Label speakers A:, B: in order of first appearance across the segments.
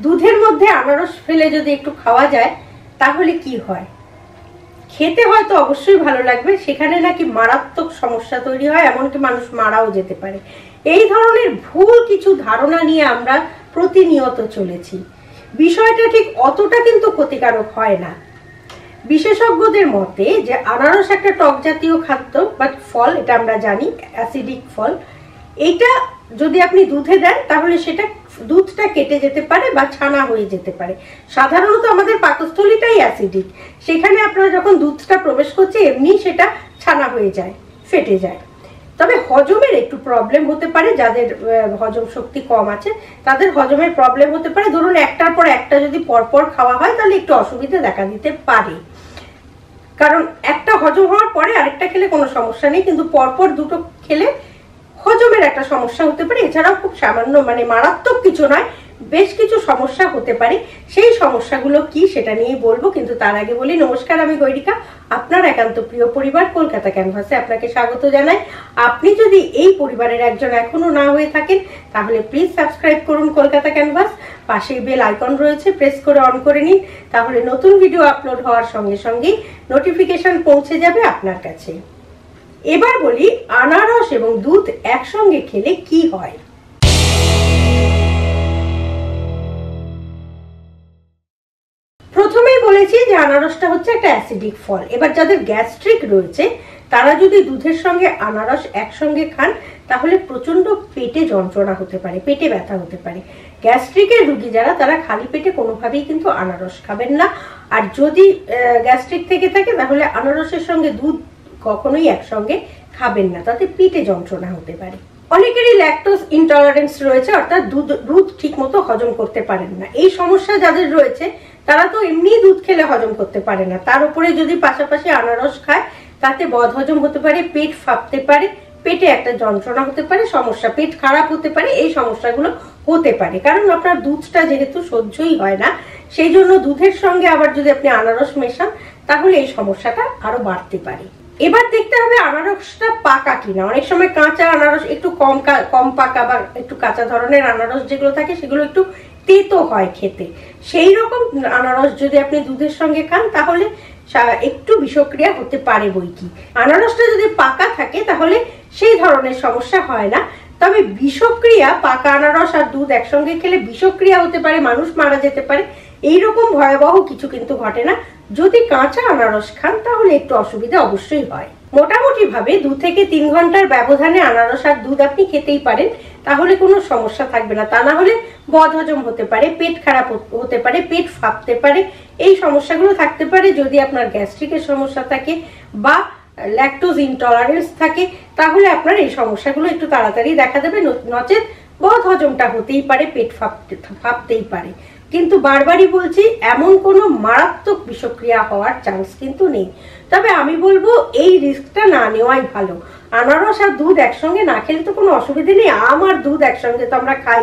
A: দুধের মধ্যে আনারস ফেলে যদি একটু খাওয়া যায় তাহলে কি হয়? খেতে হয়তো অবশ্যই ভালো লাগবে, সেখানে নাকি মারাত্মক সমস্যা তৈরি হয়, এমনকি মানুষ মারাও যেতে পারে। এই ধরনের ভুল কিছু ধারণা নিয়ে আমরা প্রতিনিয়ত চলেছি। বিষয়টা ঠিক অতটা কিন্তু ক্ষতিকারক হয় না। বিশেষজ্ঞদের মতে যে আনারস একটা টক জাতীয় খাদ্য বা ফল, এটা আমরা জানি, অ্যাসিডিক ফল। এইটা যদি আপনি দুধে দেন তাহলে সেটা দুধটা কেটে যেতে পারে বা ছানা হয়ে যেতে পারে। সাধারণত আমাদের পাকস্থলীটাই অ্যাসিডিক, সেখানে আপনারা যখন দুধটা প্রবেশ করছে এমনি সেটা ছানা হয়ে যায়, ফেটে যায়। তবে হজমের একটু প্রবলেম হতে পারে, যাদের হজম শক্তি কম আছে তাদের হজমের প্রবলেম হতে পারে। ধরুন একটার পর একটা যদি পরপর খাওয়া হয় তাহলে একটু অসুবিধা দেখা দিতে পারে, কারণ একটা হজম হওয়ার পরে আরেকটা খেলে কোনো সমস্যা নেই, কিন্তু পরপর দুটো খেলে হজমের একটা সমস্যা হতে পারে। এছাড়াও খুব সামান্য, মানে মারাত্মক কিছু নয়, বেশ কিছু সমস্যা হতে পারে। সেই সমস্যাগুলো কি সেটা নিয়েই বলবো, কিন্তু তার আগে বলি নমস্কার, আমি গৈরিকা, আপনার একান্ত প্রিয় পরিবার কলকাতা ক্যানভাসে আপনাকে স্বাগত জানাই। আপনি যদি এই পরিবারের একজন এখনো না হয়ে থাকেন তাহলে প্লিজ সাবস্ক্রাইব করুন কলকাতা ক্যানভাস। পাশেই বেল আইকন রয়েছে, প্রেস করে অন করে নিন, তাহলে নতুন ভিডিও আপলোড হওয়ার সঙ্গে সঙ্গেই নোটিফিকেশন পৌঁছে যাবে আপনার কাছে। এবার বলি আনারস এবং দুধ একসঙ্গে খেলে কি হয়। প্রথমেই বলেছি যে আনারসটা হচ্ছে একটা অ্যাসিডিক ফল। এবার যাদের গ্যাস্ট্রিক রয়েছে তারা যদি দুধের সঙ্গে আনারস একসঙ্গে খান তাহলে প্রচন্ড পেটে যন্ত্রণা হতে পারে, পেটে ব্যথা হতে পারে। গ্যাস্ট্রিকের রোগী যারা, তারা খালি পেটে কোনোভাবেই কিন্তু আনারস খাবেন না। আর যদি গ্যাস্ট্রিক থেকে থাকে তাহলে আনারসের সঙ্গে দুধ কখনোই একসঙ্গে খাবেন না, তাতে পেটে যন্ত্রণা হতে পারে। অনেকেরই ল্যাকটোজ ইনটলারেন্স রয়েছে, অর্থাৎ দুধ ঠিক মতো হজম করতে পারেন না। এই সমস্যা যাদের রয়েছে তারা তো এমনি দুধ খেলে হজম করতে পারে না, তার উপরে যদি পাশাপাশি আনারস খায় তাতে বদহজম হতে পারে, পেট ফাঁপতে পারে, পেটে একটা যন্ত্রণা হতে পারে, সমস্যা, পেট খারাপ হতে পারে। এই সমস্যাগুলো হতে পারে কারণ আপনার দুধটা যেহেতু সহ্যই হয় না, সেই জন্য দুধের সঙ্গে আবার যদি আপনি আনারস মেশান তাহলে এই সমস্যাটা আরো বাড়তে পারে। এবার দেখতে হবে আনারসটা পাকা কিনা। অনেক সময় কাঁচা আনারস, একটু কম পাকা বা একটু কাঁচা ধরনের আনারস যেগুলো থাকে সেগুলো একটু তেতো হয় খেতে। সেই রকম আনারস যদি আপনি দুধের সঙ্গে খান তাহলে একটু বিষক্রিয়া হতে পারে বইকি। আনারসটা যদি পাকা থাকে তাহলে সেই ধরনের সমস্যা হয় না। তবে বিষক্রিয়া, পাকা আনারস আর দুধ একসঙ্গে খেলে বিষক্রিয়া হতে পারে, মানুষ মারা যেতে পারে, এইরকম ভয়াবহ কিছু কিন্তু ঘটে না। যদি কাঁচা আনারস খান তাহলে একটু অসুবিধা অবশ্যই হয়। মোটামুটি ভাবে 2 থেকে 3 ঘন্টার ব্যবধানে আনারস আর দুধ আপনি খেতেই পারেন, তাহলে কোনো সমস্যা থাকবে না। তা না হলে বদহজম হতে পারে, পেট খারাপ হতে পারে, পেট ফাঁপতে পারে, এই সমস্যাগুলো থাকতে পারে। যদি আপনার গ্যাস্ট্রিকের সমস্যা থাকে বা ল্যাকটোজ ইনটলারেন্স থাকে তাহলে আপনার এই সমস্যাগুলো একটু তাড়াতাড়ি দেখা দেবে, নচেত বদহজমটা হতেই পারে, পেট ফাঁপতেই পারে। কিন্তু বারবারই বলছি, এমন কোনো মারাত্মক বিষক্রিয়া হওয়ার চান্স কিন্তু নেই। তবে আমি বলবো এই রিস্কটা না নেওয়াই ভালো। আনারস আর দুধ একসঙ্গে না খেলে তো কোনো অসুবিধা নেই। আম আর দুধ একসঙ্গে তো আমরা খাই,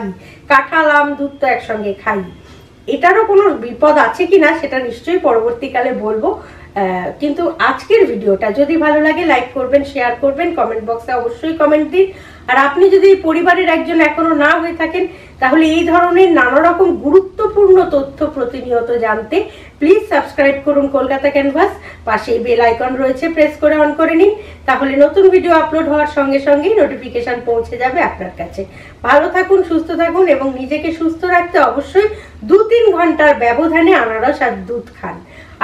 A: কাঁঠাল, আম, দুধ তো একসঙ্গে খাই। এটারও কোনো বিপদ আছে কিনা সেটা নিশ্চয়ই পরবর্তীকালে বলবো। কিন্তু আজকের ভিডিওটা যদি ভালো লাগে লাইক করবেন, শেয়ার করবেন, কমেন্ট বক্সে অবশ্যই কমেন্ট দিন। আর আপনি যদি পরিবারের একজন এখনো না হয়ে থাকেন তাহলে এই ধরনের নানা রকম গুরুত্বপূর্ণ তথ্য প্রতিনিয়ত জানতে প্লিজ সাবস্ক্রাইব করুন কলকাতা ক্যানভাস। পাশেই বেল আইকন রয়েছে, প্রেস করে অন করে নিন, তাহলে নতুন ভিডিও আপলোড হওয়ার সঙ্গে সঙ্গেই নোটিফিকেশন পৌঁছে যাবে আপনার কাছে। ভালো থাকুন, সুস্থ থাকুন এবং নিজেকে সুস্থ রাখতে অবশ্যই 2-3 ঘন্টার ব্যবধানে আনারস আর দুধ খান।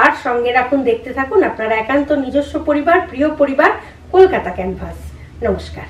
A: আর সঙ্গে রাখুন, দেখতে থাকুন আপনার একান্ত নিজস্ব পরিবার, প্রিয় পরিবার কলকাতা ক্যানভাস। নমস্কার।